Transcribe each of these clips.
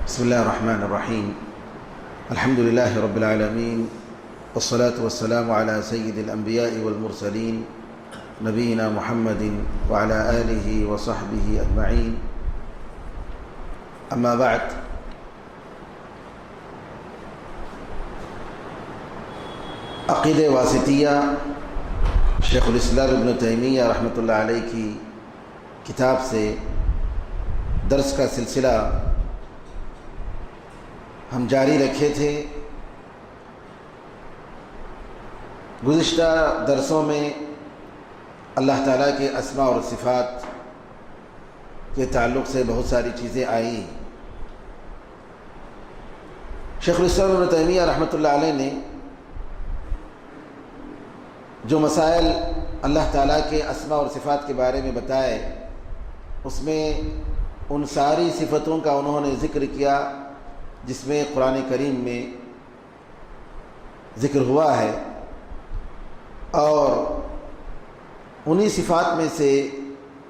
بسم الله الرحمن الرحيم. الحمد لله رب العالمين، والصلاة والسلام على سيد الأنبياء والمرسلين نبينا محمد وعلى آله وصحبه أجمعين. أما بعد، عقیدہ واسطیہ شیخ الاسلام ابن تیمیہ رحمۃ اللہ علیہ کی کتاب سے درس کا سلسلہ ہم جاری رکھے تھے۔ گزشتہ درسوں میں اللہ تعالیٰ کے اسماء اور صفات کے تعلق سے بہت ساری چیزیں آئیں۔ شیخ الاسلام ابن تیمیہ رحمۃ اللہ علیہ نے جو مسائل اللہ تعالیٰ کے اسماء اور صفات کے بارے میں بتائے، اس میں ان ساری صفتوں کا انہوں نے ذکر کیا جس میں قرآن کریم میں ذکر ہوا ہے، اور انہی صفات میں سے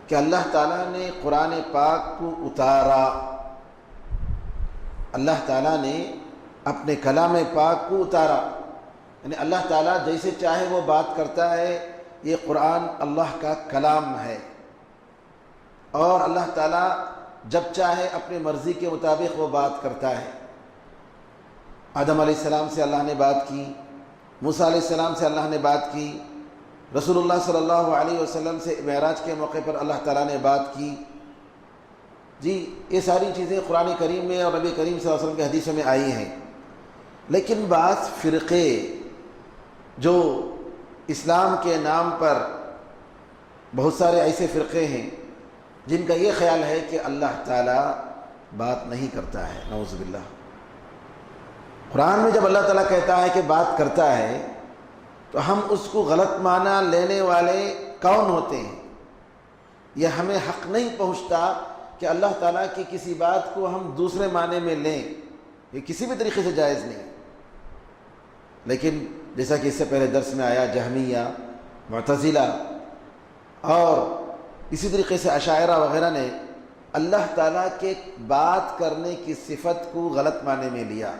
کہ اللہ تعالیٰ نے قرآن پاک کو اتارا، اللہ تعالیٰ نے اپنے کلام پاک کو اتارا، یعنی اللہ تعالیٰ جیسے چاہے وہ بات کرتا ہے۔ یہ قرآن اللہ کا کلام ہے، اور اللہ تعالیٰ جب چاہے اپنی مرضی کے مطابق وہ بات کرتا ہے۔ آدم علیہ السلام سے اللہ نے بات کی، موسیٰ علیہ السلام سے اللہ نے بات کی، رسول اللہ صلی اللہ علیہ وسلم سے معراج کے موقع پر اللہ تعالیٰ نے بات کی۔ یہ ساری چیزیں قرآن کریم میں اور نبی کریم صلی اللہ علیہ وسلم کے حدیثوں میں آئی ہیں۔ لیکن بعض فرقے جو اسلام کے نام پر، بہت سارے ایسے فرقے ہیں جن کا یہ خیال ہے کہ اللہ تعالیٰ بات نہیں کرتا ہے، نعوذ باللہ۔ قرآن میں جب اللہ تعالیٰ کہتا ہے کہ بات کرتا ہے تو ہم اس کو غلط معنی لینے والے کون ہوتے ہیں؟ یہ ہمیں حق نہیں پہنچتا کہ اللہ تعالیٰ کی کسی بات کو ہم دوسرے معنی میں لیں، یہ کسی بھی طریقے سے جائز نہیں۔ لیکن جیسا کہ اس سے پہلے درس میں آیا، جہمیہ، معتزلہ اور اسی طریقے سے اشاعرہ وغیرہ نے اللہ تعالیٰ کے بات کرنے کی صفت کو غلط معنی میں لیا،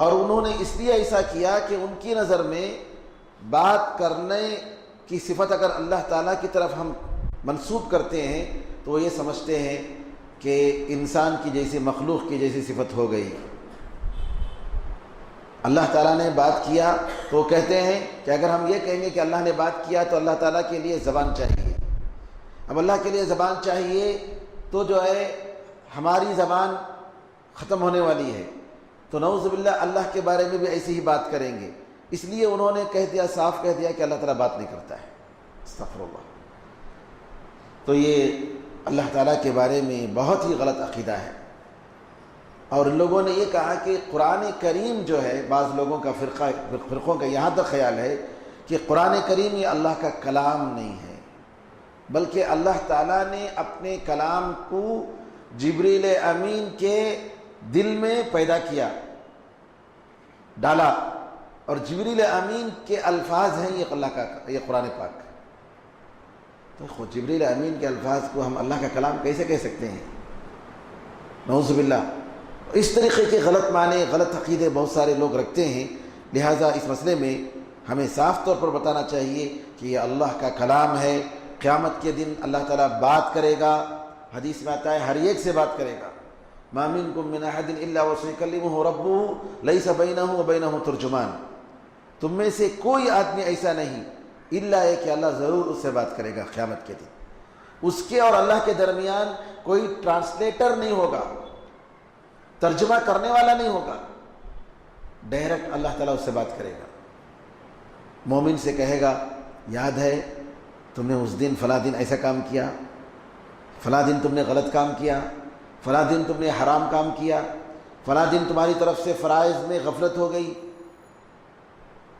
اور انہوں نے اس لیے ایسا کیا کہ ان کی نظر میں بات کرنے کی صفت اگر اللہ تعالیٰ کی طرف ہم منسوب کرتے ہیں تو وہ یہ سمجھتے ہیں کہ انسان کی جیسی، مخلوق کی جیسی صفت ہو گئی۔ اللہ تعالیٰ نے بات کیا تو وہ کہتے ہیں کہ اگر ہم یہ کہیں گے کہ اللہ نے بات کیا تو اللہ تعالیٰ کے لیے زبان چاہیے۔ اب اللہ کے لیے زبان چاہیے تو جو ہے ہماری زبان ختم ہونے والی ہے، تو نعوذ باللہ اللہ کے بارے میں بھی ایسی ہی بات کریں گے۔ اس لیے انہوں نے کہہ دیا، صاف کہہ دیا کہ اللہ تعالیٰ بات نہیں کرتا ہے، استغفر اللہ۔ تو یہ اللہ تعالیٰ کے بارے میں بہت ہی غلط عقیدہ ہے، اور ان لوگوں نے یہ کہا کہ قرآن کریم جو ہے، بعض لوگوں کا فرقوں کا یہاں تک خیال ہے کہ قرآن کریم یہ اللہ کا کلام نہیں ہے، بلکہ اللہ تعالیٰ نے اپنے کلام کو جبریل امین کے دل میں پیدا کیا، ڈالا، اور جبریل امین کے الفاظ ہیں یہ اللہ کا، یہ قرآن پاک۔ تو خود جبریل امین کے الفاظ کو ہم اللہ کا کلام کیسے کہہ سکتے ہیں؟ نعوذ باللہ۔ اس طریقے کے غلط معنی، غلط عقیدے بہت سارے لوگ رکھتے ہیں، لہٰذا اس مسئلے میں ہمیں صاف طور پر بتانا چاہیے کہ یہ اللہ کا کلام ہے۔ قیامت کے دن اللہ تعالیٰ بات کرے گا، حدیث میں آتا ہے ہر ایک سے بات کرے گا۔ ما منکم من احد الا وسیکلمہ ربہ لیس بینہ وبینہ ترجمان، تم میں سے کوئی آدمی ایسا نہیں الا ہے کہ اللہ ضرور اس سے بات کرے گا قیامت کے دن۔ اس کے اور اللہ کے درمیان کوئی ٹرانسلیٹر نہیں ہوگا، ترجمہ کرنے والا نہیں ہوگا، ڈائریکٹ اللہ تعالیٰ اس سے بات کرے گا۔ مومن سے کہے گا، یاد ہے تم نے اس دن فلاں دن ایسا کام کیا، فلاں دن تم نے غلط کام کیا، فلاں دن تم نے حرام کام کیا، فلاں دن تمہاری طرف سے فرائض میں غفلت ہو گئی۔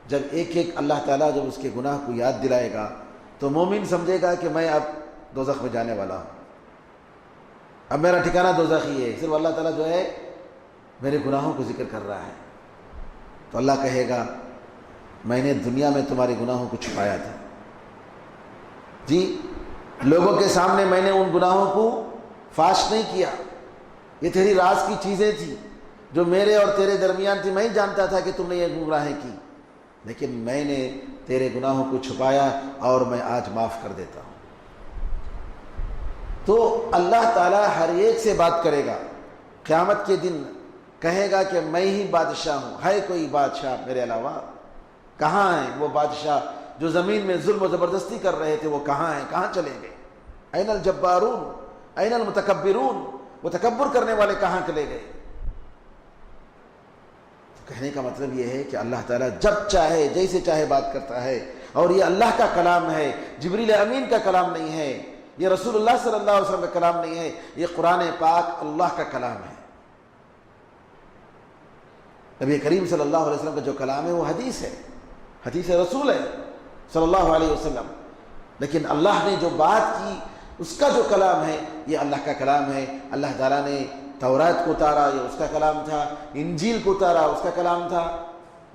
جب ایک ایک اللہ تعالیٰ جب اس کے گناہ کو یاد دلائے گا تو مومن سمجھے گا کہ میں اب دوزخ میں جانے والا ہوں، اب میرا ٹھکانہ دوزخ ہی ہے، صرف اللہ تعالیٰ جو ہے میرے گناہوں کو ذکر کر رہا ہے۔ تو اللہ کہے گا، میں نے دنیا میں تمہارے گناہوں کو چھپایا تھا، لوگوں کے سامنے میں نے ان گناہوں کو فاش نہیں کیا، یہ تیری راز کی چیزیں تھیں جو میرے اور تیرے درمیان تھی، میں ہی جانتا تھا کہ تم نے یہ گمراہیں کی، لیکن میں نے تیرے گناہوں کو چھپایا اور میں آج معاف کر دیتا ہوں۔ تو اللہ تعالیٰ ہر ایک سے بات کرے گا، قیامت کے دن کہے گا کہ میں ہی بادشاہ ہوں، ہے کوئی بادشاہ میرے علاوہ؟ کہاں ہیں وہ بادشاہ جو زمین میں ظلم و زبردستی کر رہے تھے؟ وہ کہاں ہیں؟ کہاں چلے گئے؟ این الجبارون این المتکبرون، وہ تکبر کرنے والے کہاں چلے گئے؟ کہنے کا مطلب یہ ہے کہ اللہ تعالیٰ جب چاہے جیسے چاہے بات کرتا ہے، اور یہ اللہ کا کلام ہے، جبریل امین کا کلام نہیں ہے، یہ رسول اللہ صلی اللہ علیہ وسلم کا کلام نہیں ہے، یہ قرآن پاک اللہ کا کلام ہے۔ نبی کریم صلی اللہ علیہ وسلم کا جو کلام ہے وہ حدیث ہے، حدیث رسول ہے صلی اللہ علیہ وسلم، لیکن اللہ نے جو بات کی اس کا جو کلام ہے یہ اللہ کا کلام ہے۔ اللہ تعالیٰ نے تورات کو اتارا، یہ اس کا کلام تھا، انجیل کو اتارا، اس کا کلام تھا،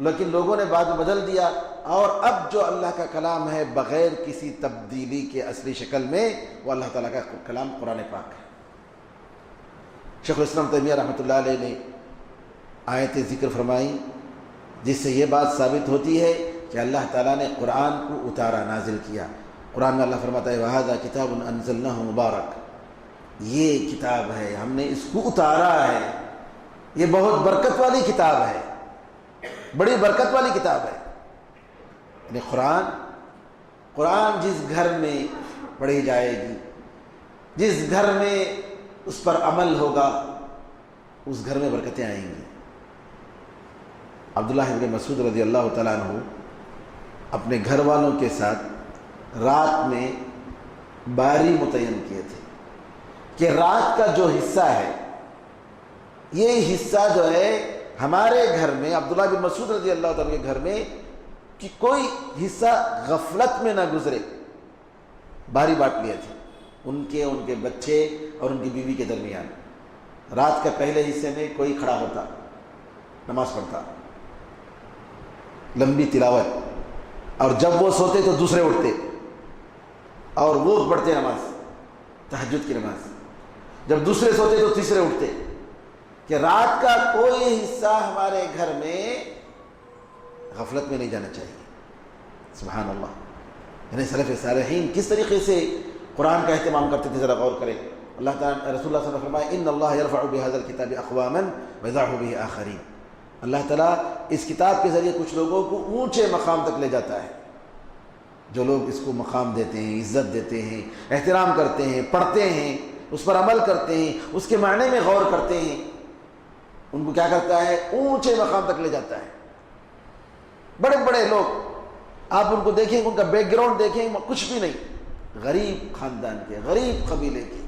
لیکن لوگوں نے بعد میں بدل دیا، اور اب جو اللہ کا کلام ہے بغیر کسی تبدیلی کے اصلی شکل میں وہ اللہ تعالیٰ کا کلام قرآن پاک ہے۔ شیخ الاسلام تیمیہ رحمۃ اللہ علیہ نے آیتیں ذکر فرمائی جس سے یہ بات ثابت ہوتی ہے کہ اللہ تعالیٰ نے قرآن کو اتارا، نازل کیا۔ قرآن میں اللہ فرماتا ہے وَهَذَا كِتَابٌ أَنزَلْنَاهُ مُبَارَكٌ، یہ کتاب ہے، ہم نے اس کو اتارا ہے، یہ بہت برکت والی کتاب ہے، بڑی برکت والی کتاب ہے۔ یعنی قرآن جس گھر میں پڑھی جائے گی، جس گھر میں اس پر عمل ہوگا، اس گھر میں برکتیں آئیں گی۔ عبداللہ ابن مسعود رضی اللہ تعالیٰ عنہ اپنے گھر والوں کے ساتھ رات میں باری متعین کیے تھے کہ رات کا جو حصہ ہے، یہ حصہ جو ہے ہمارے گھر میں، عبداللہ بن مسعود رضی اللہ تعالیٰ کے گھر میں، کہ کوئی حصہ غفلت میں نہ گزرے۔ باری بانٹ لیے تھے ان کے بچے اور ان کی بیوی کے درمیان۔ رات کے پہلے حصے میں کوئی کھڑا ہوتا، نماز پڑھتا، لمبی تلاوت، اور جب وہ سوتے تو دوسرے اٹھتے اور وہ پڑھتے نماز، تہجد کی نماز۔ جب دوسرے سوتے تو تیسرے اٹھتے، کہ رات کا کوئی حصہ ہمارے گھر میں غفلت میں نہیں جانا چاہیے۔ سبحان اللہ، یعنی سلف صالحین کس طریقے سے قرآن کا اہتمام کرتے تھے، ذرا غور کریں۔ اللہ تعالیٰ رسول اللہ صلی اللہ علیہ وسلم فرمایا ان اللہ یرفع بهذا الكتاب اقواما ويضع به آخرین، اللہ تعالیٰ اس کتاب کے ذریعے کچھ لوگوں کو اونچے مقام تک لے جاتا ہے۔ جو لوگ اس کو مقام دیتے ہیں، عزت دیتے ہیں، احترام کرتے ہیں، پڑھتے ہیں، اس پر عمل کرتے ہیں، اس کے معنی میں غور کرتے ہیں، ان کو کیا کرتا ہے؟ اونچے مقام تک لے جاتا ہے۔ بڑے بڑے لوگ آپ ان کو دیکھیں، ان کا بیک گراؤنڈ دیکھیں، کچھ بھی نہیں، غریب خاندان کے، غریب قبیلے کے،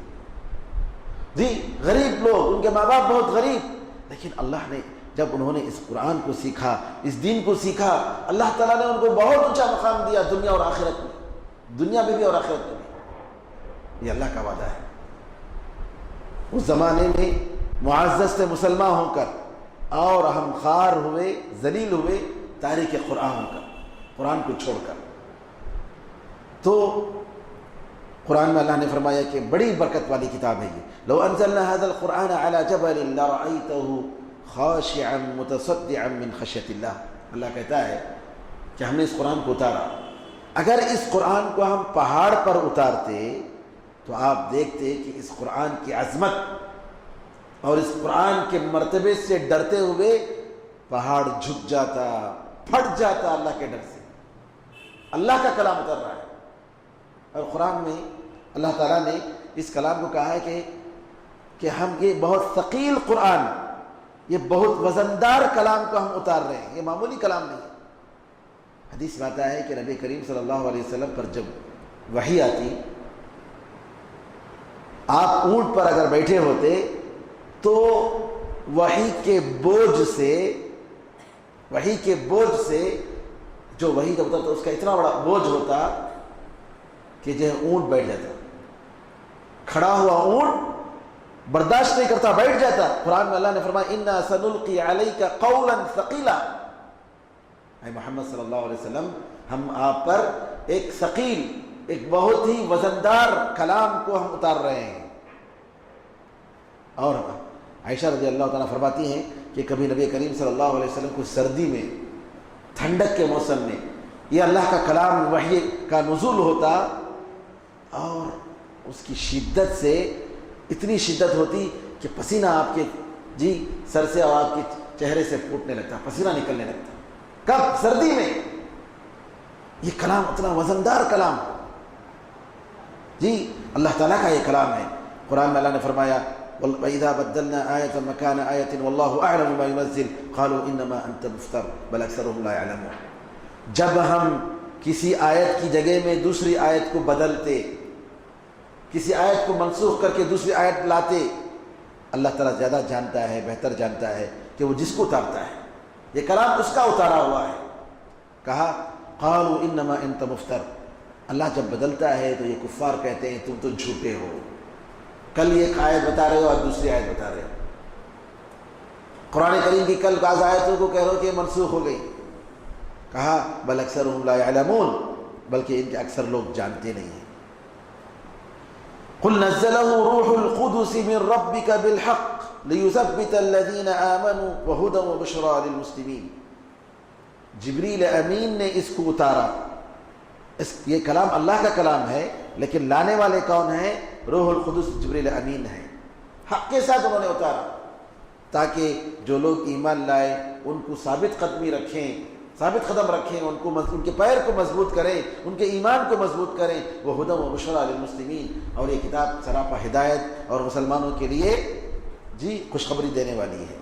جی غریب لوگ، ان کے ماں باپ بہت غریب، لیکن اللہ نے جب انہوں نے اس قرآن کو سیکھا، اس دین کو سیکھا، اللہ تعالیٰ نے ان کو بہت اونچا مقام دیا، دنیا اور آخرت میں، دنیا میں بھی اور آخرت میں بھی۔ یہ اللہ کا وعدہ ہے۔ اس زمانے میں معزز سے مسلمان ہو کر اور ہم خوار ہوئے، ذلیل ہوئے تاریخ قرآن ہو کر، قرآن کو چھوڑ کر۔ تو قرآن میں اللہ نے فرمایا کہ بڑی برکت والی کتاب ہے یہ۔ لو انزلنا هذا القرآن على جبل لرأيته خاشعا متصدعا من خشیۃ اللہ، اللہ کہتا ہے کہ ہم نے اس قرآن کو اتارا، اگر اس قرآن کو ہم پہاڑ پر اتارتے تو آپ دیکھتے کہ اس قرآن کی عظمت اور اس قرآن کے مرتبے سے ڈرتے ہوئے پہاڑ جھک جاتا، پھٹ جاتا اللہ کے ڈر سے۔ اللہ کا کلام اتر رہا ہے، اور قرآن میں اللہ تعالیٰ نے اس کلام کو کہا ہے کہ ہم یہ بہت ثقیل قرآن، یہ بہت وزندار کلام کو ہم اتار رہے ہیں، یہ معمولی کلام نہیں ہے۔ حدیث میں آتا ہے کہ نبی کریم صلی اللہ علیہ وسلم پر جب وحی آتی، آپ اونٹ پر اگر بیٹھے ہوتے تو وحی کے بوجھ سے جو وحی کا اترتا اس کا اتنا بڑا بوجھ ہوتا کہ جو اونٹ بیٹھ جاتا، کھڑا ہوا اونٹ برداشت نہیں کرتا، بیٹھ جاتا۔ قرآن میں اللہ نے فرمایا اِنَّا سَنُلْقِي عَلَيْكَ قَوْلًا ثَقِيلًا، اے محمد صلی اللہ علیہ وسلم ہم آپ پر ایک ثقیل، ایک بہت ہی وزندار کلام کو ہم اتار رہے ہیں۔ اور عائشہ رضی اللہ تعالیٰ فرماتی ہیں کہ کبھی نبی کریم صلی اللہ علیہ وسلم کو سردی میں، ٹھنڈک کے موسم میں یہ اللہ کا کلام وحی کا نزول ہوتا اور اس کی شدت سے اتنی شدت ہوتی کہ پسینہ آپ کے سر سے اور آپ کے چہرے سے پھوٹنے لگتا، پسینہ نکلنے لگتا. کب؟ سردی میں. یہ کلام اتنا وزندار کلام اللہ تعالیٰ کا یہ کلام ہے. قرآن میں اللہ نے فرمایا وَإِذَا بَدَّلْنَا آيَةً مَكَانَ آيَةٍ وَاللَّهُ أَعْلَمُ بِمَا يُنَزِّلُ قَالُوا إِنَّمَا أَنْتَ مُفْتَرٍ بَلْ أَكْثَرُهُمْ لَا يَعْلَمُونَ. جب ہم کسی آیت کی جگہ میں دوسری آیت کو بدلتے، کسی آیت کو منسوخ کر کے دوسری آیت لاتے، اللہ تعالیٰ زیادہ جانتا ہے، بہتر جانتا ہے کہ وہ جس کو اتارتا ہے. یہ کلام اس کا اتارا ہوا ہے. کہا قالوا انما انت مفتر. اللہ جب بدلتا ہے تو یہ کفار کہتے ہیں تم تو جھوٹے ہو، کل ایک آیت بتا رہے ہو اور دوسری آیت بتا رہے ہو. قرآن کریم کی کل بعض آیتوں کو کہہ رہے ہو کہ منسوخ ہو گئی. کہا بل اکثرهم لا يعلمون، بلکہ ان کے اکثر لوگ جانتے نہیں ہیں. قل نزله روح القدس من ربك بالحق ليثبت الذين آمنوا وهدى وبشرى للمسلمين. جبریل امین نے اس کو اتارا. یہ کلام اللہ کا کلام ہے، لیکن لانے والے کون ہیں؟ روح القدس جبریل امین ہے. حق کے ساتھ انہوں نے اتارا تاکہ جو لوگ ایمان لائے ان کو ثابت قدمی رکھیں، ثابت قدم رکھیں، ان کے پیر کو مضبوط کریں، ان کے ایمان کو مضبوط کریں. وہ ہدی و بشریٰ للمسلمین. اور یہ کتاب سراپا ہدایت اور مسلمانوں کے لیے خوشخبری دینے والی ہے.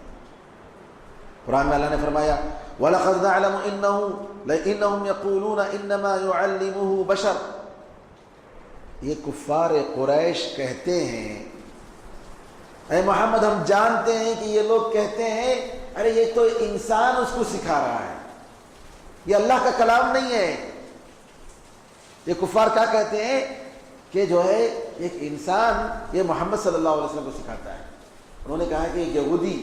قرآن میں اللہ نے فرمایا وَلَقَدْ نَعْلَمُ إِنَّهُمْ يَقُولُونَ إِنَّمَا يُعَلِّمُهُ بَشَرٌ. یہ کفار قریش کہتے ہیں، اے محمد ہم جانتے ہیں کہ یہ لوگ کہتے ہیں ارے یہ تو انسان اس کو سکھا رہا ہے، یہ اللہ کا کلام نہیں ہے. یہ کفار کیا کہتے ہیں کہ جو ہے ایک انسان یہ محمد صلی اللہ علیہ وسلم کو سکھاتا ہے. انہوں نے کہا کہ ایک یہودی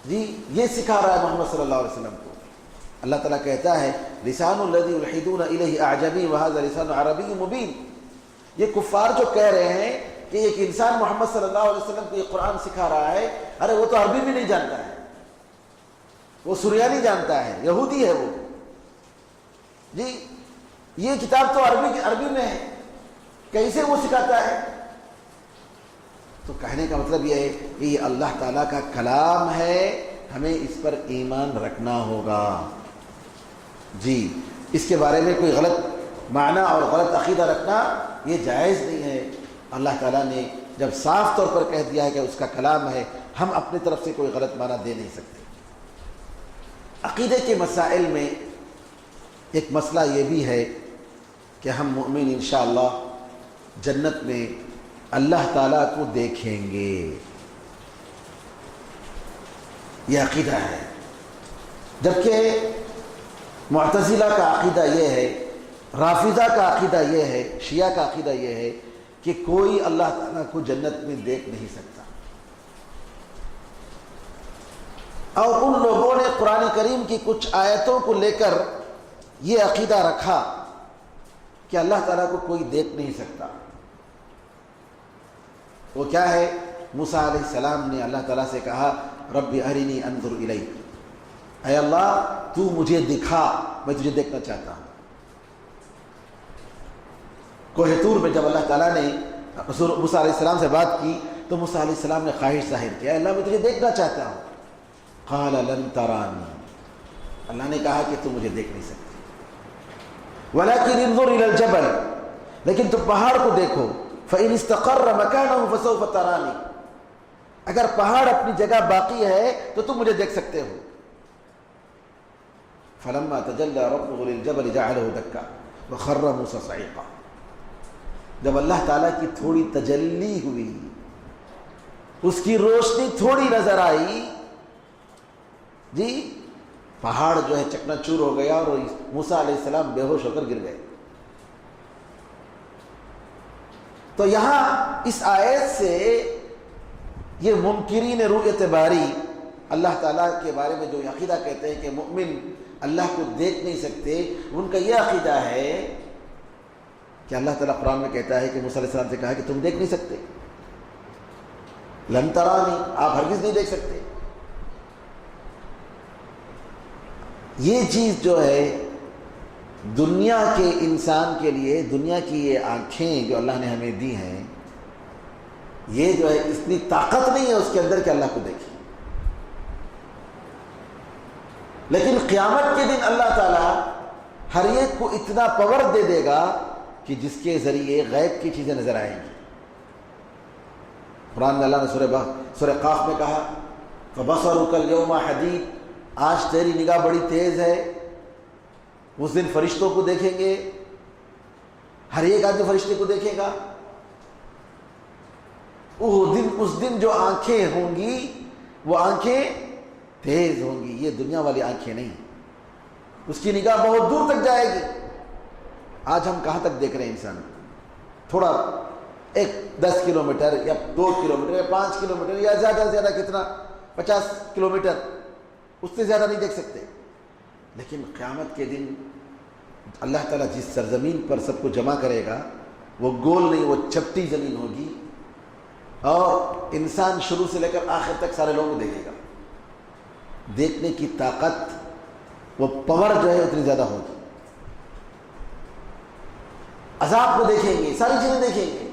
یہ سکھا رہا ہے محمد صلی اللہ علیہ وسلم کو. اللہ تعالیٰ کہتا ہے لسان الذی یلحدون الیہ اعجمی وہذا لسان عربی مبین. یہ کفار جو کہہ رہے ہیں کہ ایک انسان محمد صلی اللہ علیہ وسلم کو یہ قرآن سکھا رہا ہے، ارے وہ تو عربی بھی نہیں جانتا ہے، وہ سریانی جانتا ہے، یہودی ہے وہ. یہ کتاب تو عربی میں ہے، کیسے وہ سکھاتا ہے؟ تو کہنے کا مطلب یہ ہے کہ یہ اللہ تعالیٰ کا کلام ہے، ہمیں اس پر ایمان رکھنا ہوگا. اس کے بارے میں کوئی غلط معنی اور غلط عقیدہ رکھنا یہ جائز نہیں ہے. اللہ تعالیٰ نے جب صاف طور پر کہہ دیا ہے کہ اس کا کلام ہے، ہم اپنی طرف سے کوئی غلط معنی دے نہیں سکتے. عقیدے کے مسائل میں ایک مسئلہ یہ بھی ہے کہ ہم مومن انشاءاللہ جنت میں اللہ تعالیٰ کو دیکھیں گے. یہ عقیدہ ہے. جبکہ معتزلہ کا عقیدہ یہ ہے، رافضہ کا عقیدہ یہ ہے، شیعہ کا عقیدہ یہ ہے کہ کوئی اللہ تعالیٰ کو جنت میں دیکھ نہیں سکتا. اور ان لوگوں نے قرآن کریم کی کچھ آیتوں کو لے کر یہ عقیدہ رکھا کہ اللہ تعالیٰ کو کوئی دیکھ نہیں سکتا. وہ کیا ہے؟ موسیٰ علیہ السلام نے اللہ تعالیٰ سے کہا رب ارنی انظر الیک، اے اللہ تو مجھے دکھا، میں تجھے دیکھنا چاہتا ہوں. کوہ طور میں جب اللہ تعالیٰ نے موسیٰ علیہ السلام سے بات کی تو موسیٰ علیہ السلام نے خواہش ظاہر کیا، اللہ میں تجھے دیکھنا چاہتا ہوں. قال لن ترانی، اللہ نے کہا کہ تو مجھے دیکھ نہیں سکتی. ولکن انظر الی الجبل، لیکن تم پہاڑ کو دیکھو. فإن استقر مكانه فسوف ترانی، اگر پہاڑ اپنی جگہ باقی ہے تو تم مجھے دیکھ سکتے ہو. فلما تجلى ربه للجبل جعله دكا وخر موسى صعيقا. جب اللہ تعالیٰ کی تھوڑی تجلی ہوئی، اس کی روشنی تھوڑی نظر آئی، پہاڑ جو ہے چکنا چور ہو گیا اور موسیٰ علیہ السلام بے ہوش ہو کر گر گئے. تو یہاں اس آیت سے یہ منکرین رؤیت باری، اللہ تعالیٰ کے بارے میں جو عقیدہ کہتے ہیں کہ مومن اللہ کو دیکھ نہیں سکتے، ان کا یہ عقیدہ ہے کہ اللہ تعالیٰ قرآن میں کہتا ہے کہ موسیٰ علیہ السلام سے کہا کہ تم دیکھ نہیں سکتے. لن ترانی، آپ ہرگز نہیں دیکھ سکتے. یہ چیز جو ہے دنیا کے انسان کے لیے، دنیا کی یہ آنکھیں جو اللہ نے ہمیں دی ہیں، یہ جو ہے اتنی طاقت نہیں ہے اس کے اندر کہ اللہ کو دیکھیں. لیکن قیامت کے دن اللہ تعالیٰ ہر ایک کو اتنا پاور دے دے گا کہ جس کے ذریعے غیب کی چیزیں نظر آئیں گی. قرآن میں اللہ نے سورہ قاف میں کہا فَبَصَرُكَ الْيَوْمَ حَدِيدٌ، آج تیری نگاہ بڑی تیز ہے. اس دن فرشتوں کو دیکھیں گے، ہر ایک آدمی فرشتے کو دیکھے گا. اس دن جو آنکھیں ہوں گی وہ آنکھیں تیز ہوں گی، یہ دنیا والی آنکھیں نہیں. اس کی نگاہ بہت دور تک جائے گی. آج ہم کہاں تک دیکھ رہے ہیں انسان؟ تھوڑا 10 کلومیٹر یا 2 کلومیٹر یا 5 کلومیٹر یا زیادہ سے زیادہ کتنا 50 کلومیٹر، اس سے زیادہ نہیں دیکھ سکتے. لیکن قیامت کے دن اللہ تعالیٰ جس سرزمین پر سب کو جمع کرے گا وہ گول نہیں، وہ چپٹی زمین ہوگی، اور انسان شروع سے لے کر آخر تک سارے لوگوں کو دیکھے گا. دیکھنے کی طاقت، وہ پاور جو ہے اتنی زیادہ ہوگی. عذاب کو دیکھیں گے، ساری چیزیں دیکھیں گے.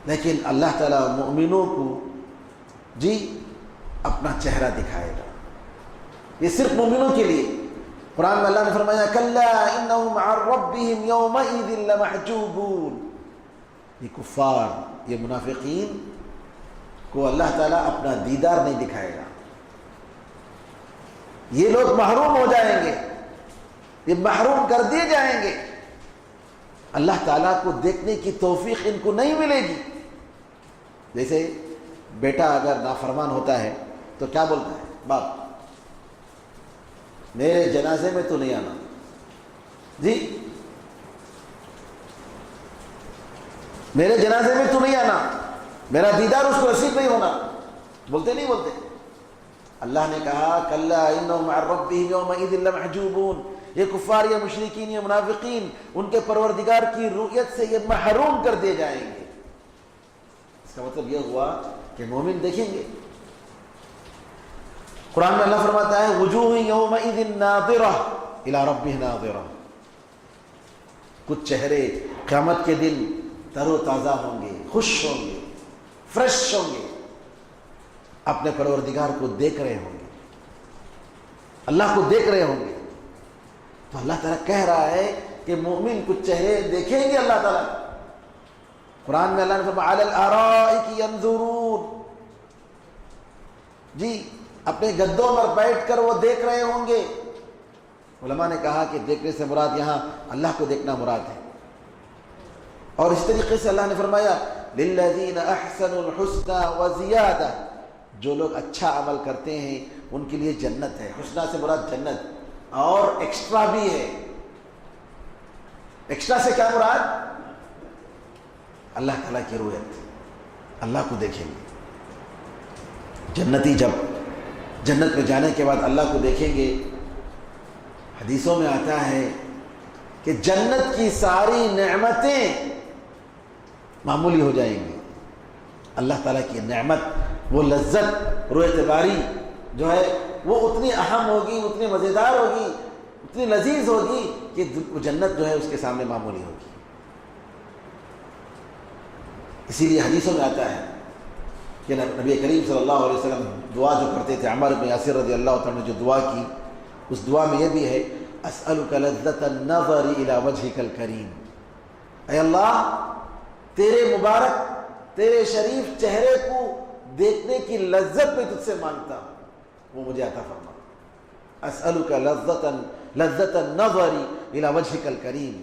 لیکن اللہ تعالیٰ مومنوں کو اپنا چہرہ دکھائے گا. یہ صرف مومنوں کے لیے. قرآن میں اللہ نے فرمایا کلا انہم عن ربہم یومئذ لمحجوبون. یہ کفار، یہ منافقین کو اللہ تعالیٰ اپنا دیدار نہیں دکھائے گا. یہ لوگ محروم ہو جائیں گے، یہ محروم کر دیے جائیں گے. اللہ تعالیٰ کو دیکھنے کی توفیق ان کو نہیں ملے گی. جیسے بیٹا اگر نافرمان ہوتا ہے تو کیا بولتا ہے؟ باپ میرے جنازے میں تو نہیں آنا، میرے جنازے میں تو نہیں آنا، میرا دیدار اس کو نصیب نہیں ہونا. بولتے نہیں بولتے؟ اللہ نے کہا کلا انہم عن ربہم یومئذ لمحجوبون. یہ کفار، یہ مشرکین، یہ منافقین ان کے پروردگار کی رؤیت سے یہ محروم کر دیے جائیں گے. اس کا مطلب یہ ہوا کہ مومن دیکھیں گے. قرآن میں اللہ فرماتا ہے وجوہ یومئذ ناظرہ الی ربہ ناظرہ. کچھ چہرے قیامت کے دن تر و تازہ ہوں گے، خوش ہوں گے، فریش ہوں گے، اپنے پروردگار کو دیکھ رہے ہوں گے، اللہ کو دیکھ رہے ہوں گے. تو اللہ تعالیٰ کہہ رہا ہے کہ مومن کچھ چہرے دیکھیں گے اللہ تعالیٰ. قرآن میں اللہ نے فرمایا علی الارائک ینظرون. اپنے گدوں پر بیٹھ کر وہ دیکھ رہے ہوں گے. علماء نے کہا کہ دیکھنے سے مراد یہاں اللہ کو دیکھنا مراد ہے. اور اس طریقے سے اللہ نے فرمایا للذین احسنوا الحسنى وزیادہ. جو لوگ اچھا عمل کرتے ہیں ان کے لیے جنت ہے. حسنہ سے مراد جنت، اور ایکسٹرا بھی ہے. ایکسٹرا سے کیا مراد؟ اللہ تعالیٰ کی رؤیت، اللہ کو دیکھیں گے. جنتی جب جنت میں جانے کے بعد اللہ کو دیکھیں گے، حدیثوں میں آتا ہے کہ جنت کی ساری نعمتیں معمولی ہو جائیں گی. اللہ تعالیٰ کی نعمت، وہ لذت، رویت باری جو ہے وہ اتنی اہم ہوگی، اتنی مزیدار ہوگی، اتنی لذیذ ہوگی کہ جنت جو ہے اس کے سامنے معمولی ہوگی. اسی لیے حدیثوں میں آتا ہے کہ نبی کریم صلی اللہ علیہ وسلم دعا جو کرتے تھے، عمار بن یاسر رضی اللہ تعالیٰ نے جو دعا کی، اس دعا میں یہ بھی ہے اسألک لذت النظر الی وجہک الکریم. اے اللہ، تیرے مبارک، تیرے شریف چہرے کو دیکھنے کی لذت میں تجھ سے مانگتا ہوں، وہ مجھے عطا فرما. اسألک لذت النظر الی وجہک الکریم.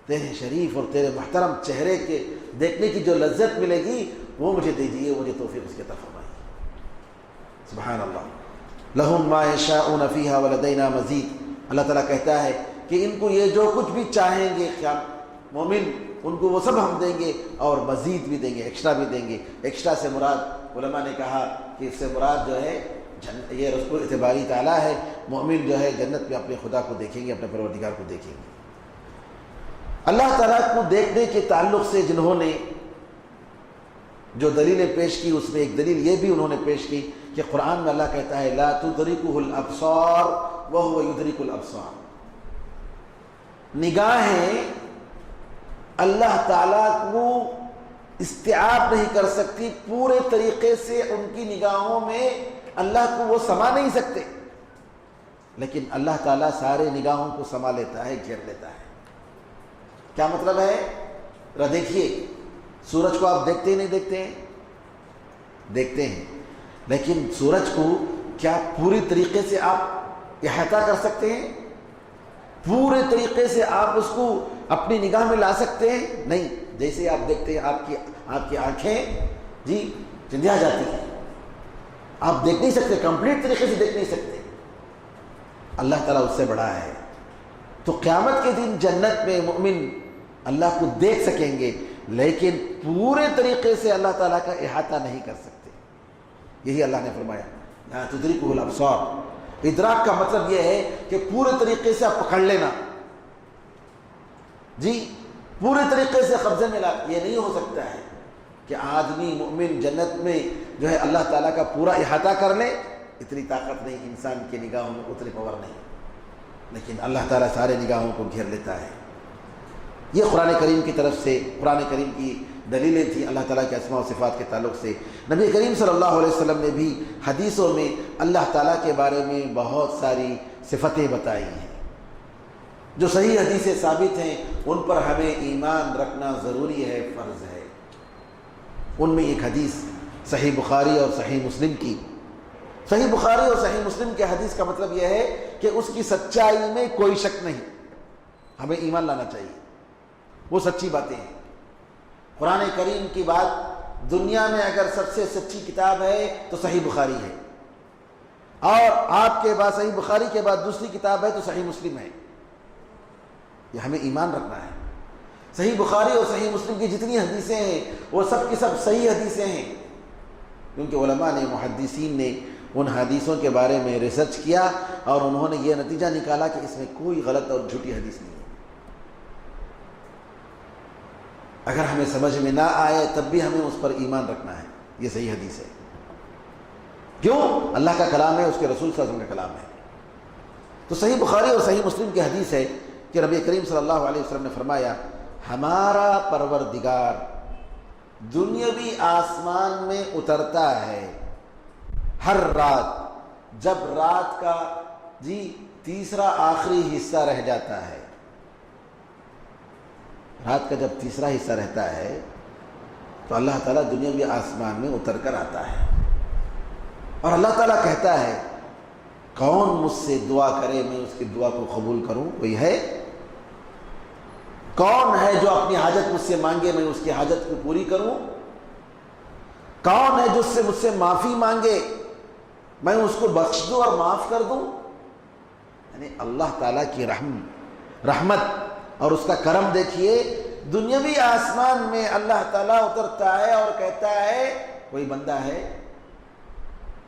تیرے شریف اور تیرے محترم چہرے کے دیکھنے کی جو لذت ملے گی وہ مجھے دیجیے، مجھے توفیق اس کی عطا فرمائیے. سبحان اللہ. لہم ما یشاءون فیہا ولدینا مزید. اللہ تعالیٰ کہتا ہے کہ ان کو یہ جو کچھ بھی چاہیں گے مومن، ان کو وہ سب ہم دیں گے، اور مزید بھی دیں گے، ایکسٹرا بھی دیں گے. ایکسٹرا سے مراد علماء نے کہا کہ اس سے مراد جو ہے یہ رسول اعتباری تعالیٰ ہے. مومن جو ہے جنت میں اپنے خدا کو دیکھیں گے، اپنے پروردگار کو دیکھیں گے. اللہ تعالیٰ کو دیکھنے کے تعلق سے جنہوں نے جو دلیلیں پیش کی اس میں ایک دلیل یہ بھی انہوں نے پیش کی کہ قرآن میں اللہ کہتا ہے لا تدرکہ الابصار وہو یدرک الابصار، نگاہیں اللہ تعالیٰ کو استیعاب نہیں کر سکتی، پورے طریقے سے ان کی نگاہوں میں اللہ کو وہ سما نہیں سکتے، لیکن اللہ تعالیٰ سارے نگاہوں کو سما لیتا ہے، گھیر لیتا ہے۔ کیا مطلب ہے؟ ذرا دیکھیے، سورج کو آپ دیکھتے ہی نہیں دیکھتے ہیں؟ دیکھتے ہیں، لیکن سورج کو کیا پوری طریقے سے آپ احاطہ کر سکتے ہیں؟ پورے طریقے سے آپ اس کو اپنی نگاہ میں لا سکتے ہیں؟ نہیں۔ جیسے آپ دیکھتے ہیں آپ کی آنکھیں جی چندیا جاتی ہیں، آپ دیکھ نہیں سکتے، کمپلیٹ طریقے سے دیکھ نہیں سکتے۔ اللہ تعالیٰ اس سے بڑا ہے۔ تو قیامت کے دن جنت میں مومن اللہ کو دیکھ سکیں گے، لیکن پورے طریقے سے اللہ تعالیٰ کا احاطہ نہیں کر سکتے۔ یہی اللہ نے فرمایا لا تدرکہ الابصار۔ ادراک کا مطلب یہ ہے کہ پورے طریقے سے آپ پکڑ لینا، جی پورے طریقے سے قبضے میں لا۔ یہ نہیں ہو سکتا ہے کہ آدمی مومن جنت میں جو ہے اللہ تعالیٰ کا پورا احاطہ کر لے، اتنی طاقت نہیں، انسان کی نگاہوں میں اتنی پاور نہیں، لیکن اللہ تعالیٰ سارے نگاہوں کو گھیر لیتا ہے۔ یہ قرآن کریم کی طرف سے، قرآن کریم کی دلیلیں تھیں اللہ تعالیٰ کے اسماء و صفات کے تعلق سے۔ نبی کریم صلی اللہ علیہ وسلم نے بھی حدیثوں میں اللہ تعالیٰ کے بارے میں بہت ساری صفتیں بتائی ہیں، جو صحیح حدیثیں ثابت ہیں، ان پر ہمیں ایمان رکھنا ضروری ہے، فرض ہے۔ ان میں ایک حدیث صحیح بخاری اور صحیح مسلم کی، صحیح بخاری اور صحیح مسلم کے حدیث کا مطلب یہ ہے کہ اس کی سچائی میں کوئی شک نہیں، ہمیں ایمان لانا چاہیے، وہ سچی باتیں ہیں۔ قرآن کریم کی بات، دنیا میں اگر سب سے سچی کتاب ہے تو صحیح بخاری ہے، اور آپ کے بعد صحیح بخاری کے بعد دوسری کتاب ہے تو صحیح مسلم ہے۔ یہ ہمیں ایمان رکھنا ہے۔ صحیح بخاری اور صحیح مسلم کی جتنی حدیثیں ہیں وہ سب کی سب صحیح حدیثیں ہیں، کیونکہ علماء نے، محدثین نے ان حدیثوں کے بارے میں ریسرچ کیا اور انہوں نے یہ نتیجہ نکالا کہ اس میں کوئی غلط اور جھوٹی حدیث نہیں ہے۔ اگر ہمیں سمجھ میں نہ آئے تب بھی ہمیں اس پر ایمان رکھنا ہے، یہ صحیح حدیث ہے۔ کیوں؟ اللہ کا کلام ہے، اس کے رسول صلی اللہ علیہ وسلم کا کلام ہے۔ تو صحیح بخاری اور صحیح مسلم کی حدیث ہے کہ نبی کریم صلی اللہ علیہ وسلم نے فرمایا ہمارا پروردگار دنیاوی آسمان میں اترتا ہے ہر رات، جب رات کا تیسرا آخری حصہ رہ جاتا ہے۔ رات کا جب تیسرا حصہ رہتا ہے تو اللہ تعالیٰ دنیاوی آسمان میں اتر کر آتا ہے، اور اللہ تعالیٰ کہتا ہے کون مجھ سے دعا کرے میں اس کی دعا کو قبول کروں؟ کوئی ہے؟ کون ہے جو اپنی حاجت مجھ سے مانگے میں اس کی حاجت کو پوری کروں؟ کون ہے جو مجھ سے معافی مانگے میں اس کو بخش دوں اور معاف کر دوں؟ یعنی اللہ تعالیٰ کی رحمت اور اس کا کرم دیکھیے، دنیاوی آسمان میں اللہ تعالیٰ اترتا ہے اور کہتا ہے کوئی بندہ ہے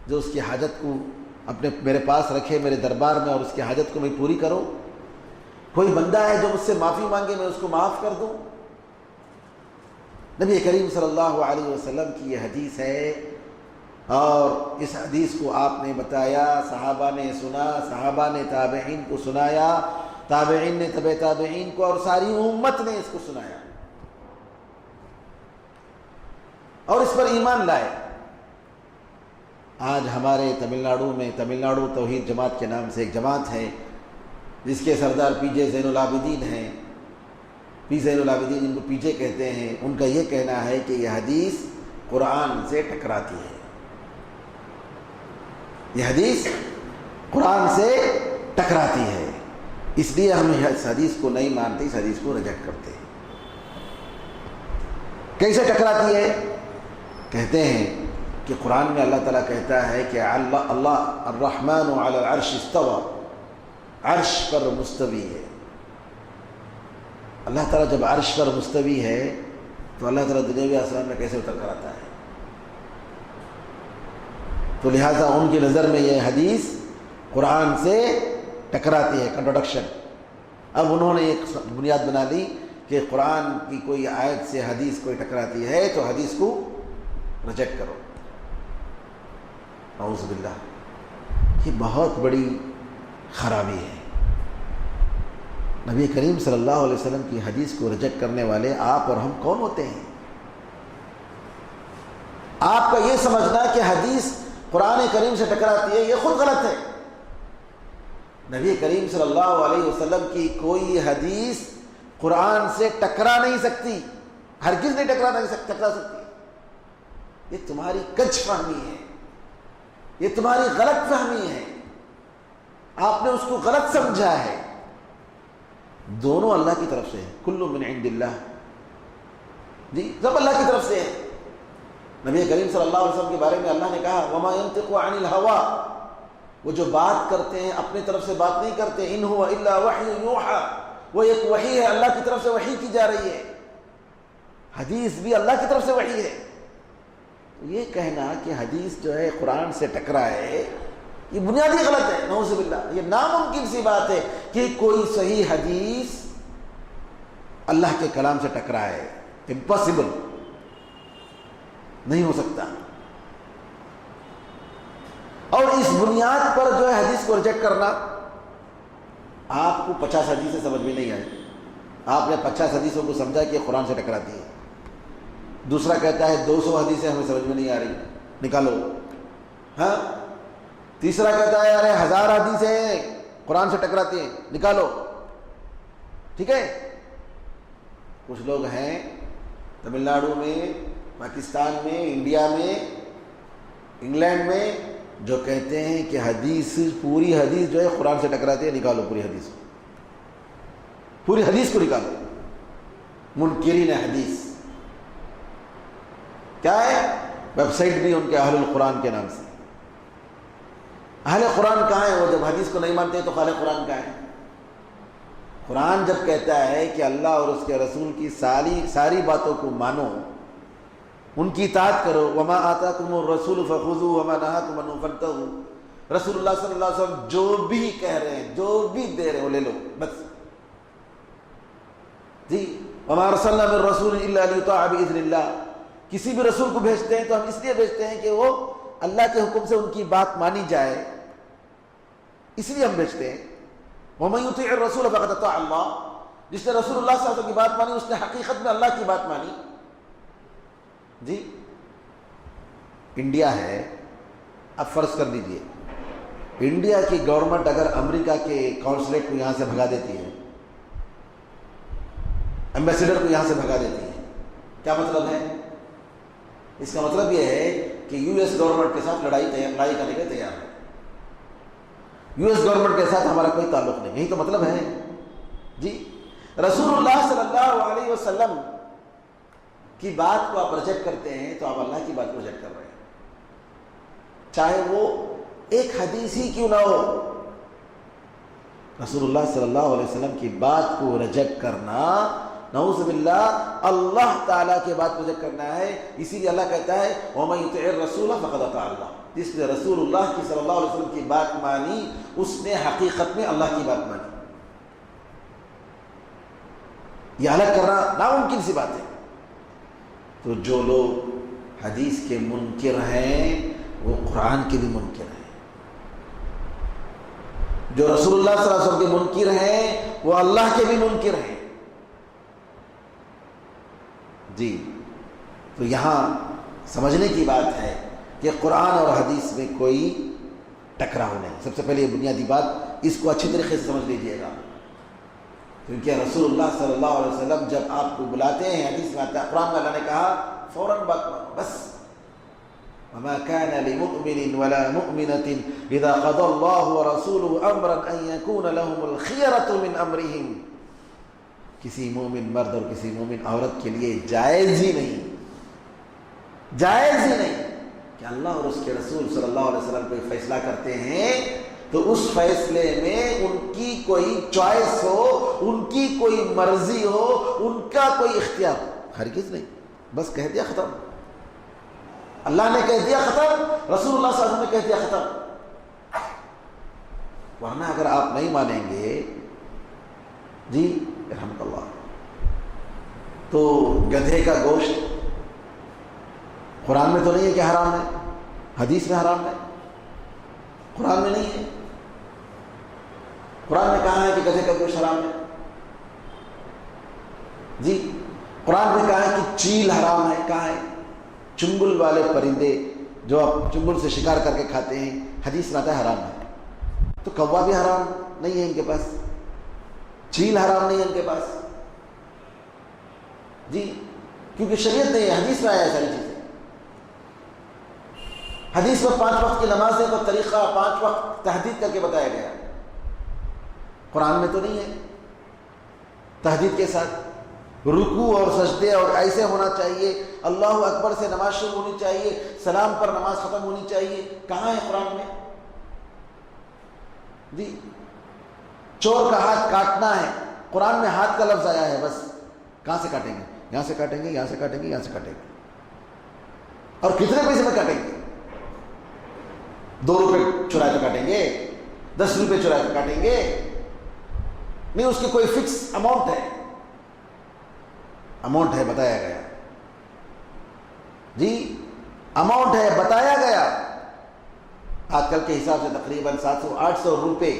جو اس کی حاجت کو میرے پاس رکھے، میرے دربار میں، اور اس کی حاجت کو میں پوری کروں؟ کوئی بندہ ہے جو مجھ سے معافی مانگے میں اس کو معاف کر دوں؟ نبی کریم صلی اللہ علیہ وسلم کی یہ حدیث ہے، اور اس حدیث کو آپ نے بتایا، صحابہ نے سنا، صحابہ نے تابعین کو سنایا، تابعین نے تبع تابعین کو، اور ساری امت نے اس کو سنایا اور اس پر ایمان لائے۔ آج ہمارے تمل ناڈو میں تمل ناڈو توحید جماعت کے نام سے ایک جماعت ہے جس کے سردار پی جے زین العابدین ہیں، پی زین العابدین جن کو پی جے کہتے ہیں، ان کا یہ کہنا ہے کہ یہ حدیث قرآن سے ٹکراتی ہے، یہ حدیث قرآن سے ٹکراتی ہے، اس لیے ہم اس حدیث کو نہیں مانتے، اس حدیث کو ریجیکٹ کرتے ہیں۔ کیسے ٹکراتی ہے؟ کہتے ہیں کہ قرآن میں اللہ تعالیٰ کہتا ہے کہ اللہ الرحمن علی العرش استوى، عرش پر مستوی ہے۔ اللہ تعالیٰ جب عرش پر مستوی ہے تو اللہ تعالیٰ دنیاوی آسمان میں کیسے اتر کر آتا ہے؟ تو لہٰذا ان کی نظر میں یہ حدیث قرآن سے ٹکراتی ہے، کنٹروڈکشن۔ اب انہوں نے ایک بنیاد بنا لی کہ قرآن کی کوئی آیت سے حدیث کوئی ٹکراتی ہے تو حدیث کو ریجیکٹ کرو. اعوذ باللہ. یہ بہت بڑی خرابی ہے. نبی کریم صلی اللہ علیہ وسلم کی حدیث کو ریجیکٹ کرنے والے آپ اور ہم کون ہوتے ہیں؟ آپ کا یہ سمجھنا کہ حدیث قرآن کریم سے ٹکراتی ہے، یہ خود غلط ہے. نبی کریم صلی اللہ علیہ وسلم کی کوئی حدیث قرآن سے ٹکرا نہیں سکتی، ہرگز نہیں ٹکرا سکتی. یہ تمہاری کج فہمی ہے، یہ تمہاری غلط فہمی ہے، آپ نے اس کو غلط سمجھا ہے. دونوں اللہ کی طرف سے ہے. کل من عند اللہ. جی سب اللہ کی طرف سے ہے. نبی کریم صلی اللہ علیہ وسلم کے بارے میں اللہ نے کہا وما ينطق عن الهوى، وہ جو بات کرتے ہیں اپنی طرف سے بات نہیں کرتے. ان هو الا وحی یوحى، وہ ایک وحی ہے، اللہ کی طرف سے وحی کی جا رہی ہے. حدیث بھی اللہ کی طرف سے وحی ہے. یہ کہنا کہ حدیث جو ہے قرآن سے ٹکرائے، یہ بنیادی غلط ہے. نعوذ باللہ. یہ ناممکن سی بات ہے کہ کوئی صحیح حدیث اللہ کے کلام سے ٹکرائے. امپاسبل، نہیں ہو سکتا. اور اس بنیاد پر جو ہے حدیث کو ریجیکٹ کرنا، آپ کو 50 حدیثیں سمجھ میں نہیں آئی، آپ نے 50 حدیثوں کو سمجھا کہ قرآن سے ٹکراتی ہے. دوسرا کہتا ہے 200 حدیثیں ہمیں سمجھ میں نہیں آ رہی، نکالو. ہاں. تیسرا کہتا ہے ارے 1000 حدیثیں قرآن سے ٹکراتی ہیں، نکالو. ٹھیک ہے. کچھ لوگ ہیں تمل ناڈو میں، پاکستان میں، انڈیا میں، انگلینڈ میں، جو کہتے ہیں کہ حدیث، پوری حدیث جو ہے قرآن سے ٹکراتی ہے، نکالو پوری حدیث کو، پوری حدیث کو نکالو. منکرین حدیث کیا ہے؟ ویب سائٹ بھی ان کے اہل القرآن کے نام سے. اہل قرآن کہاں ہے؟ وہ جب حدیث کو نہیں مانتے تو اہل قرآن کہاں ہے؟ قرآن جب کہتا ہے کہ اللہ اور اس کے رسول کی ساری باتوں کو مانو، ان کی اطاعت کرو. وما آتاکم الرسول فخذوہ وما نہاکم عنہ فانتہوا. رسول اللہ صلی اللہ علیہ وسلم جو بھی کہہ رہے ہیں، جو بھی دے رہے ہیں، وہ لے لو بس. جی وما ارسلنا من رسول الا لیطاع باذن اللہ. کسی بھی رسول کو بھیجتے ہیں تو ہم اس لیے بھیجتے ہیں کہ وہ اللہ کے حکم سے ان کی بات مانی جائے، اس لیے ہم بھیجتے ہیں. ومن یطیع الرسول فقد اطاع اللہ. جس نے رسول اللہ صلی اللہ علیہ وسلم کی بات مانی، اس نے حقیقت میں اللہ کی بات مانی. جی انڈیا ہے، اب فرض کر لیجئے انڈیا کی گورنمنٹ اگر امریکہ کے کونسلیٹ کو یہاں سے بھگا دیتی ہے، ایمبیسیڈر کو یہاں سے بھگا دیتی ہے، کیا مطلب ہے؟ اس کا مطلب یہ ہے کہ یو ایس گورنمنٹ کے ساتھ لڑائی کرنے کے تیار ہے. یو ایس گورنمنٹ کے ساتھ ہمارا کوئی تعلق نہیں. یہی تو مطلب ہے. جی رسول اللہ صلی اللہ علیہ وسلم کی بات کو آپ ریجیکٹ کرتے ہیں تو آپ اللہ کی بات کو ریجیکٹ کر رہے ہیں، چاہے وہ ایک حدیث ہی کیوں نہ ہو. رسول اللہ صلی اللہ علیہ وسلم کی بات کو ریجیکٹ کرنا، نعوذ باللہ، اللہ تعالیٰ کی بات کو ریجیکٹ کرنا ہے. اسی لیے اللہ کہتا ہے وَمَن يُطِعِ الرَّسُولَ فَقَدْ أَطَاعَ اللَّهَ. جس نے رسول اللہ کی صلی اللہ علیہ وسلم کی بات مانی، اس نے حقیقت میں اللہ کی بات مانی. یہ الگ کرنا ناممکن سی بات ہے. تو جو لوگ حدیث کے منکر ہیں وہ قرآن کے بھی منکر ہیں. جو رسول اللہ صلی اللہ علیہ وسلم کے منکر ہیں وہ اللہ کے بھی منکر ہیں. جی تو یہاں سمجھنے کی بات ہے کہ قرآن اور حدیث میں کوئی ٹکراؤ نہیں. سب سے پہلے یہ بنیادی بات، اس کو اچھی طریقے سے سمجھ لیجیے گا. کیونکہ رسول اللہ صلی اللہ علیہ وسلم جب آپ کو بلاتے ہیں، حدیث میں آتا ہے، قرآن میں اللہ نے کہا فوراً بات مانو بس. وما كان لمؤمن ولا مؤمنة إذا قضى الله ورسوله أمرا أن يكون لهم الخيرة من أمرهم. کسی مومن مرد اور کسی مومن عورت کے لیے جائز ہی نہیں کہ اللہ اور اس کے رسول صلی اللہ علیہ وسلم کوئی فیصلہ کرتے ہیں تو اس فیصلے میں ان کی کوئی چوائس ہو، ان کی کوئی مرضی ہو، ان کا کوئی اختیار ہو. ہرگز نہیں. بس کہہ دیا ختم. اللہ نے کہہ دیا ختم، رسول اللہ صلی اللہ علیہ وسلم نے کہہ دیا ختم. ورنہ اگر آپ نہیں مانیں گے، جی رحمت اللہ، تو گدھے کا گوشت قرآن میں تو نہیں ہے کہ حرام ہے، حدیث میں حرام ہے، قرآن میں نہیں ہے۔ قرآن میں کہا ہے کہ گدھے کا گوشت حرام ہے؟ جی قرآن میں کہا ہے کہ چیل حرام ہے، کہا ہے؟ چنگل والے پرندے جو آپ چنگل سے شکار کر کے کھاتے ہیں، حدیث میں آتا ہے حرام ہے۔ تو کوا بھی حرام نہیں ہے ان کے پاس، چیل حرام نہیں ہے ان کے پاس، جی کیونکہ شریعت نہیں ہے، حدیث میں آیا ہے ساری چیزیں۔ حدیث میں 5 وقت کی نمازیں کو طریقہ 5 وقت تحدید کر کے بتایا گیا، قرآن میں تو نہیں ہے۔ تحدید کے ساتھ رکوع اور سجدے اور ایسے ہونا چاہیے، اللہ اکبر سے نماز شروع ہونی چاہیے، سلام پر نماز ختم ہونی چاہیے، کہاں ہے قرآن میں؟ جی چور کا ہاتھ کاٹنا ہے، قرآن میں ہاتھ کا لفظ آیا ہے، بس کہاں سے کاٹیں گے؟ یہاں سے کاٹیں گے، یہاں سے کاٹیں گے، یہاں سے کاٹیں گے، اور کتنے پیسے میں کاٹیں گے؟ 2 روپے چرائے تو کاٹیں گے، 10 روپے چرائے تو کاٹیں گے؟ نہیں، اس کی کوئی فکس اماؤنٹ ہے، اماؤنٹ ہے، بتایا گیا، جی اماؤنٹ ہے، بتایا گیا۔ آج کل کے حساب سے تقریباً 700-800 روپے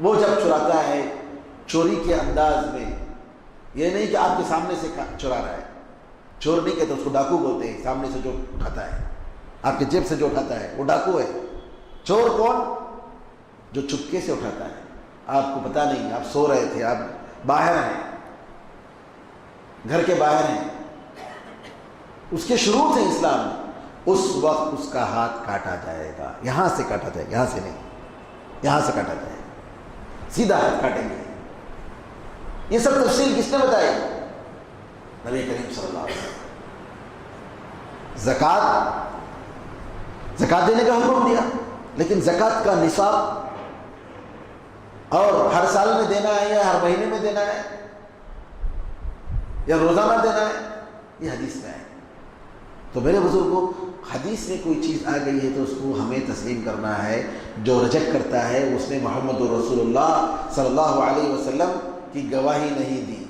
وہ جب چراتا ہے چوری کے انداز میں، یہ نہیں کہ آپ کے سامنے سے چرا رہا ہے، چور نہیں کہتے، اس کو ڈاکو بولتے ہیں، سامنے سے جو اٹھاتا ہے، آپ کے جیب سے جو اٹھاتا ہے وہ ڈاکو ہے۔ چور کون؟ جو چپکے سے اٹھاتا ہے، آپ کو پتہ نہیں، آپ سو رہے تھے، آپ باہر ہیں، گھر کے باہر ہیں، اس کے شروع سے اسلام میں، اس وقت اس کا ہاتھ کاٹا جائے گا، یہاں سے کاٹا جائے گا، یہاں سے نہیں، یہاں سے کاٹا جائے گا، سیدھا ہاتھ کاٹیں گے۔ یہ سب تفصیل کس نے بتائی؟ نبی کریم صلی اللہ علیہ وسلم۔ زکوٰۃ دینے کا حکم دیا، لیکن زکوٰۃ کا نصاب اور ہر سال میں دینا ہے یا ہر مہینے میں دینا ہے یا روزانہ دینا ہے، یہ حدیث میں ہے۔ تو میرے بزرگوں، حدیث میں کوئی چیز آ گئی ہے تو اس کو ہمیں تسلیم کرنا ہے۔ جو ریجیکٹ کرتا ہے اس نے محمد رسول اللہ صلی اللہ علیہ وسلم کی گواہی نہیں دی،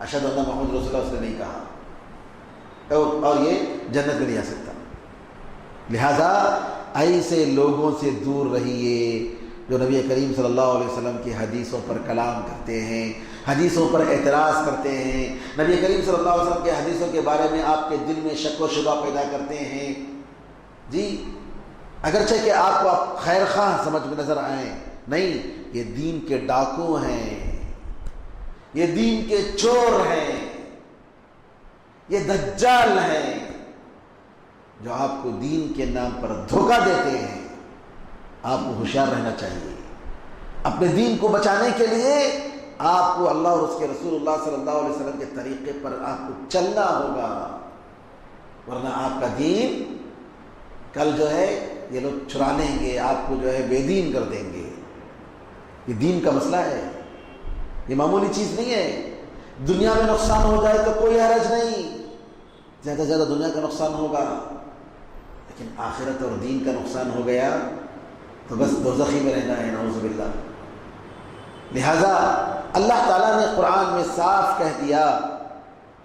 اشہد ان محمد رسول اللہ اس نے نہیں کہا، اور یہ جنت میں نہیں آ سکتا۔ لہذا ایسے لوگوں سے دور رہیے جو نبی کریم صلی اللہ علیہ وسلم کی حدیثوں پر کلام کرتے ہیں، حدیثوں پر اعتراض کرتے ہیں، نبی کریم صلی اللہ علیہ وسلم کے حدیثوں کے بارے میں آپ کے دل میں شک و شبہ پیدا کرتے ہیں۔ جی اگرچہ کہ آپ کو خیر خواہ سمجھ میں نظر آئیں، نہیں، یہ دین کے ڈاکو ہیں، یہ دین کے چور ہیں، یہ دجال ہیں جو آپ کو دین کے نام پر دھوکہ دیتے ہیں۔ آپ کو ہوشیار رہنا چاہیے، اپنے دین کو بچانے کے لیے آپ کو اللہ اور اس کے رسول اللہ صلی اللہ علیہ وسلم کے طریقے پر آپ کو چلنا ہوگا، ورنہ آپ کا دین کل جو ہے یہ لوگ چرا لیں گے، آپ کو جو ہے بے دین کر دیں گے۔ یہ دین کا مسئلہ ہے، یہ معمولی چیز نہیں ہے۔ دنیا میں نقصان ہو جائے تو کوئی حرج نہیں، زیادہ سے زیادہ دنیا کا نقصان ہوگا، لیکن آخرت اور دین کا نقصان ہو گیا تو بس دوزخی میں رہنا ہے، نعوذ باللہ۔ لہذا اللہ تعالیٰ نے قرآن میں صاف کہہ دیا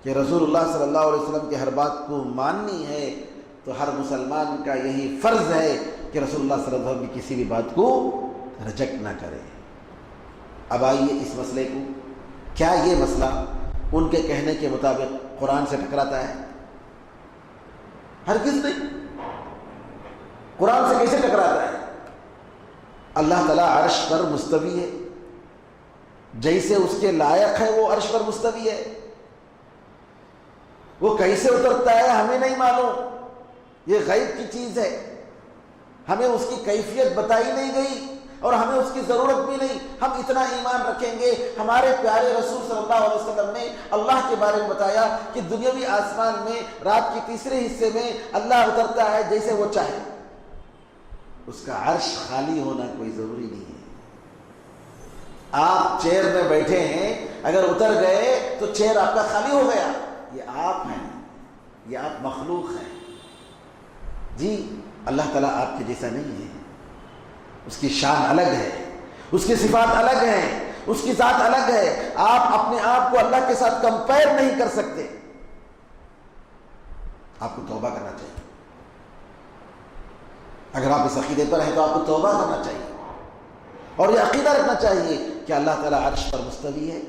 کہ رسول اللہ صلی اللہ علیہ وسلم کی ہر بات کو ماننی ہے، تو ہر مسلمان کا یہی فرض ہے کہ رسول اللہ صلی اللہ علیہ وسلم کی کسی بھی بات کو ریجیکٹ نہ کرے۔ اب آئیے اس مسئلے کو، کیا یہ مسئلہ ان کے کہنے کے مطابق قرآن سے ٹکراتا ہے؟ ہرگز نہیں۔ قرآن سے کیسے ٹکراتا ہے؟ اللہ تعالیٰ عرش پر مستوی ہے، جیسے اس کے لائق ہے وہ عرش پر مستوی ہے، وہ کیسے اترتا ہے ہمیں نہیں معلوم، یہ غیب کی چیز ہے، ہمیں اس کی کیفیت بتائی نہیں گئی اور ہمیں اس کی ضرورت بھی نہیں۔ ہم اتنا ایمان رکھیں گے، ہمارے پیارے رسول صلی اللہ علیہ وسلم نے اللہ کے بارے میں بتایا کہ دنیاوی آسمان میں رات کے تیسرے حصے میں اللہ اترتا ہے جیسے وہ چاہے، اس کا عرش خالی ہونا کوئی ضروری نہیں ہے۔ آپ چیئر میں بیٹھے ہیں، اگر اتر گئے تو چیئر آپ کا خالی ہو گیا، یہ آپ ہیں، یہ آپ مخلوق ہیں۔ جی اللہ تعالیٰ آپ کے جیسا نہیں ہے، اس کی شان الگ ہے، اس کی صفات الگ ہیں، اس کی ذات الگ ہے۔ آپ اپنے آپ کو اللہ کے ساتھ کمپیئر نہیں کر سکتے۔ اگر آپ اس عقیدے پر ہیں تو آپ کو توبہ کرنا چاہیے اور یہ عقیدہ رکھنا چاہیے کہ اللہ تعالیٰ عرش پر مستوی ہے.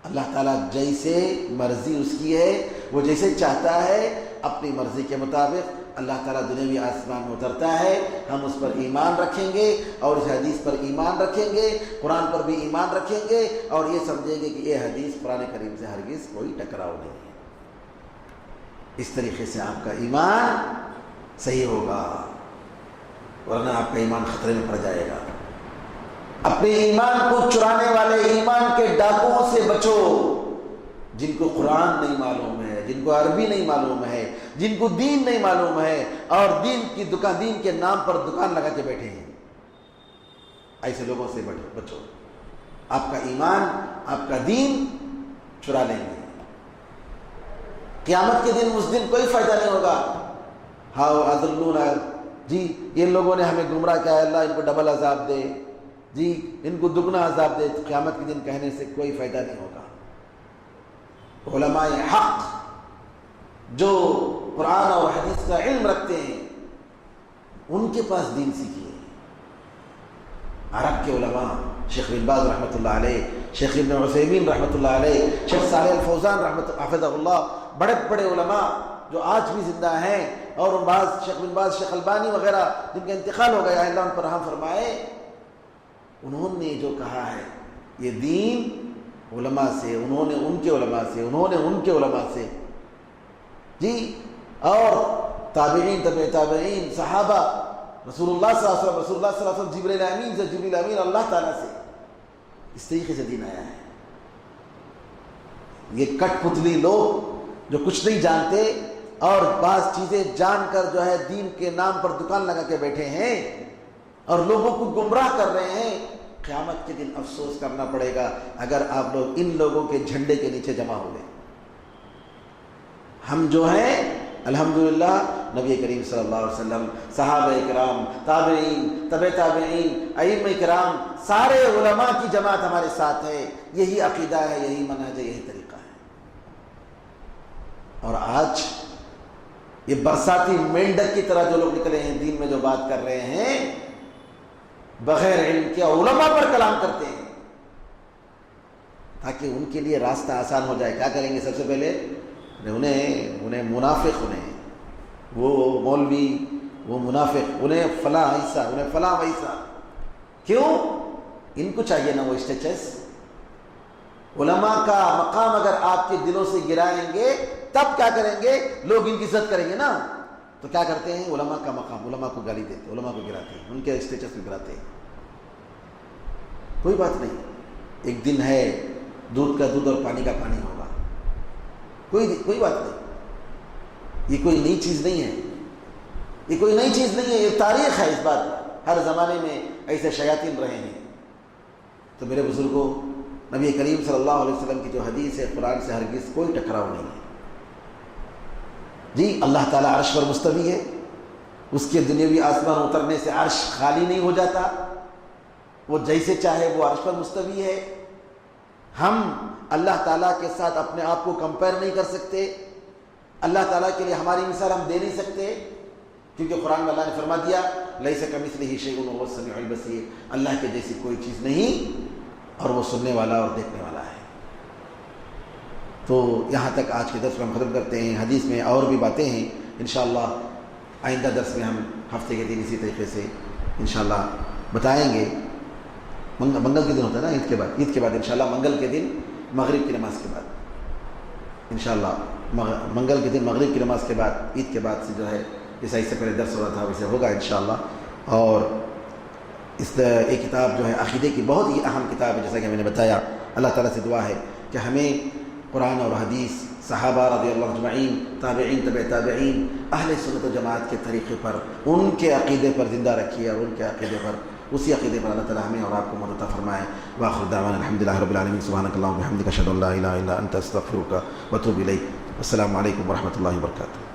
اللہ تعالیٰ جیسے مرضی اس کی ہے، وہ جیسے چاہتا ہے اپنی مرضی کے مطابق اللہ تعالیٰ دنیاوی آسمان میں اترتا ہے. ہم اس پر ایمان رکھیں گے اور اس حدیث پر ایمان رکھیں گے، قرآن پر بھی ایمان رکھیں گے اور یہ سمجھیں گے کہ یہ حدیث قرآن کریم سے ہرگز کوئی ٹکراؤ نہیں ہے. اس طریقے سے آپ کا ایمان صحیح ہوگا، ورنہ آپ کا ایمان خطرے میں پڑ جائے گا. اپنے ایمان کو چرانے والے ایمان کے ڈاکوؤں سے بچو، جن کو قرآن نہیں معلوم ہے، جن کو عربی نہیں معلوم ہے، جن کو دین نہیں معلوم ہے اور دین کے نام پر دکان لگا کے بیٹھے ہیں. ایسے لوگوں سے بچو. آپ کا ایمان، آپ کا دین چرا لیں گے. قیامت کے دن اس دن کوئی فائدہ نہیں ہوگا. ہاؤ اضلونا، جی یہ لوگوں نے ہمیں گمراہ کیا ہے، اللہ ان کو ڈبل عذاب دے، جی ان کو دگنا عذاب دے. تو قیامت کے دن کہنے سے کوئی فائدہ نہیں ہوگا. علماء حق جو قرآن اور حدیث کا علم رکھتے ہیں ان کے پاس دین سیکھیے. عرب کے علماء شیخ بن باز رحمۃ اللہ علیہ، شیخ ابن عثیمین رحمۃ اللہ علیہ، شیخ صالح الفوزان حفظہ اللہ، بڑے بڑے علماء جو آج بھی زندہ ہیں، اور شیخ بن باز، شیخ البانی وغیرہ جن کا انتقال ہو گیا ہے، اللہ ان پر رحم فرمائے، انہوں نے جو کہا ہے یہ دین علماء سے، انہوں نے ان کے علماء سے، انہوں نے ان کے علماء سے، جی اور تابعین، تبع تابعین، صحابہ، رسول اللہ صلی اللہ علیہ وسلم، رسول اللہ صلی اللہ علیہ وسلم، جبریل امین سے، جبریل امین اللہ تعالیٰ سے، اس طریقے سے دین آیا ہے. یہ کٹ پتلی لوگ جو کچھ نہیں جانتے اور بعض چیزیں جان کر جو ہے دین کے نام پر دکان لگا کے بیٹھے ہیں اور لوگوں کو گمراہ کر رہے ہیں، قیامت کے دن افسوس کرنا پڑے گا اگر آپ لوگ ان لوگوں کے جھنڈے کے نیچے جمع ہو گئے. ہم جو ہیں الحمدللہ نبی کریم صلی اللہ علیہ وسلم، صحابہ کرام، تابعین، تبع تابعین، ائمہ کرام، سارے علماء کی جماعت ہمارے ساتھ ہے. یہی عقیدہ ہے، یہی منہج ہے، یہی طریقہ ہے. اور آج یہ برساتی مینڈک کی طرح جو لوگ نکلے ہیں دین میں جو بات کر رہے ہیں، بغیر علم کے علماء پر کلام کرتے ہیں تاکہ ان کے لیے راستہ آسان ہو جائے. کیا کریں گے؟ سب سے پہلے انہیں منافق، وہ مولوی، وہ منافق، انہیں فلاں ایسا، انہیں فلاں ویسا. کیوں؟ ان کو چاہیے نا وہ اسٹیچس. علماء کا مقام اگر آپ کے دلوں سے گرائیں گے تب کیا کریں گے؟ لوگ ان کی عزت کریں گے نا. تو کیا کرتے ہیں؟ علماء کا مقام، علماء کو گالی دیتے، علماء کو گراتے ہیں، ان کے اسٹیٹس میں گراتے ہیں. کوئی بات نہیں، ایک دن ہے دودھ کا دودھ اور پانی کا پانی ہوگا. کوئی بات نہیں. یہ کوئی نئی چیز نہیں ہے، یہ کوئی نئی چیز نہیں ہے، یہ تاریخ ہے. اس بات ہر زمانے میں ایسے شیاطین رہے ہیں. تو میرے بزرگوں، نبی کریم صلی اللہ علیہ وسلم کی جو حدیث ہے قرآن سے ہرگز کوئی ٹکراؤ نہیں ہے. جی اللہ تعالیٰ عرش پر مستوی ہے، اس کے دنیاوی آسمان اترنے سے عرش خالی نہیں ہو جاتا، وہ جیسے چاہے وہ عرش پر مستوی ہے. ہم اللہ تعالیٰ کے ساتھ اپنے آپ کو کمپیئر نہیں کر سکتے، اللہ تعالیٰ کے لیے ہماری مثال ہم دے نہیں سکتے، کیونکہ قرآن میں اللہ نے فرما دیا لیس کمثلہ شیء وہو السمیع البصیر، اللہ کے جیسی کوئی چیز نہیں اور وہ سننے والا اور دیکھنے والا ہے. تو یہاں تک آج کے درس میں ہم ختم کرتے ہیں. حدیث میں اور بھی باتیں ہیں، انشاءاللہ آئندہ درس میں ہم ہفتے کے دن اسی طریقے سے انشاءاللہ بتائیں گے. منگل کے دن ہوتا ہے نا عید کے بعد انشاءاللہ منگل کے دن مغرب کی نماز کے بعد انشاءاللہ منگل کے دن مغرب کی نماز کے بعد عید کے بعد سے جو ہے جیسا اس سے پہلے درس ہو رہا تھا ویسے ہوگا انشاءاللہ. اور ایک کتاب جو ہے عقیدے کی بہت ہی اہم کتاب ہے، جیسا کہ میں نے بتایا. اللہ تعالیٰ سے دعا ہے کہ ہمیں قرآن اور حدیث، صحابہ رضی اللہ اجمعین، تابعین، تبع تابعین، اہل سنت و جماعت کے طریقے پر، ان کے عقیدے پر زندہ رکھیے اور ان کے عقیدے پر، اسی عقیدے پر اللہ تعالیٰ ہمیں اور آپ کو مدد عطا فرمائے. وآخر دعوانا الحمدللہ رب العالمین. سبحانک اللہم وبحمدک اشہد ان لا الہ الا انت استغفرک واتوب الیک. السلام علیکم ورحمۃ اللہ وبرکاتہ.